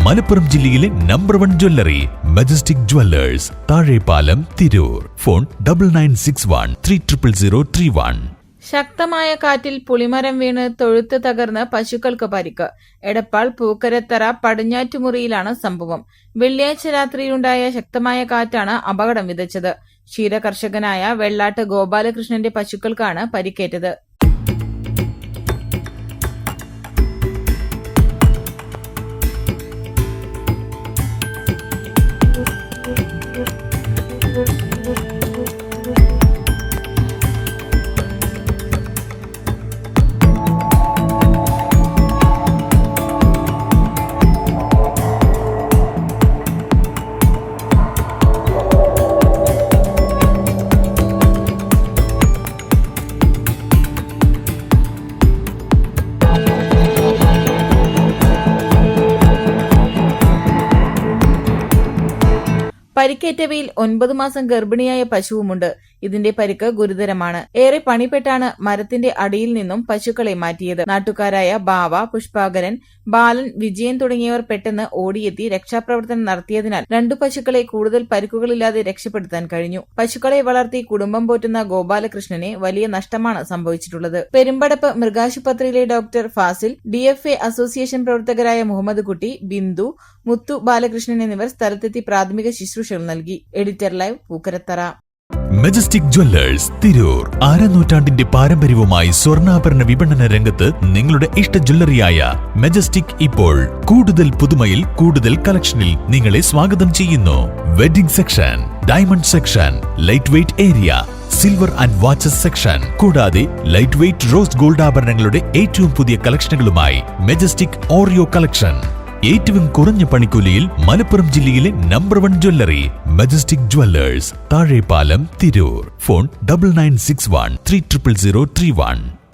മലപ്പുറം ജില്ലയിലെ number 1 jewellery majestic Jewellers, Thazhepalam, Tirur. Phone 9961300031. ശക്തമായ കാറ്റിൽ പുളിമരം വീണ് തൊഴുത്ത് തകർന്ന് പശുക്കൾക്ക് പരിക്ക്. എടപ്പാൾ പൂക്കരത്തറ പടിഞ്ഞാറ്റുമുറിയിലാണ് സംഭവം. വെള്ളിയാഴ്ച രാത്രിയിലുണ്ടായ ശക്തമായ കാറ്റാണ് അപകടം വിതച്ചത്. ക്ഷീരകർഷകനായ വെള്ളാട്ട് ഗോപാലകൃഷ്ണന്റെ പശുക്കൾക്കാണ് പരിക്കേറ്റത്. പരിക്കേറ്റവയിൽ 9 മാസം ഗർഭിണിയായ പശുവുമുണ്ട്. ഇതിന്റെ പരിക്ക് ഗുരുതരമാണ്. ഏറെ പണിപ്പെട്ടാണ് മരത്തിന്റെ അടിയിൽ നിന്നും പശുക്കളെ മാറ്റിയത്. നാട്ടുകാരായ ബാവ, പുഷ്പാകരൻ, ബാലൻ, വിജയൻ തുടങ്ങിയവർ പെട്ടെന്ന് ഓടിയെത്തി രക്ഷാപ്രവർത്തനം നടത്തിയതിനാൽ 2 പശുക്കളെ കൂടുതൽ പരിക്കുകളില്ലാതെ രക്ഷപ്പെടുത്താൻ കഴിഞ്ഞു. പശുക്കളെ വളർത്തി കുടുംബം പോറ്റുന്ന ഗോപാലകൃഷ്ണനെ വലിയ നഷ്ടമാണ് സംഭവിച്ചിട്ടുള്ളത്. പെരുമ്പടപ്പ് മൃഗാശുപത്രിയിലെ ഡോക്ടർ ഫാസിൽ, DFA അസോസിയേഷൻ പ്രവർത്തകരായ മുഹമ്മദ് കുട്ടി, ബിന്ദു, മുത്തു ബാലകൃഷ്ണൻ എന്നിവർ സ്ഥലത്തെത്തി പ്രാഥമിക ശുശ്രൂഷകൾ നൽകി. Editor live, Pookkarathara. Majestic Jewellers, Tirur. നൂറ്റാണ്ടിന്റെ പാരമ്പര്യവുമായി സ്വർണ്ണാഭരണ വിപണന രംഗത്ത് നിങ്ങളുടെ ഇഷ്ട ജ്വല്ലറിയായ മെജസ്റ്റിക് ഇപ്പോൾ കൂടുതൽ പുതുമയിൽ കൂടുതൽ കളക്ഷനിൽ നിങ്ങളെ സ്വാഗതം ചെയ്യുന്നു. Wedding section, diamond section, light weight area, silver and watches section, കൂടാതെ ലൈറ്റ് വെയ്റ്റ് റോസ് ഗോൾഡ് ആഭരണങ്ങളുടെ ഏറ്റവും പുതിയ കളക്ഷനുകളുമായി മെജസ്റ്റിക് ഓറിയോ കളക്ഷൻ. ഏറ്റവും കുറഞ്ഞ പണിക്കൂലിയിൽ മലപ്പുറം ജില്ലയിലെ number 1 jewellery majestic Jewellers, Thazhepalam, Tirur. Phone 9961300031.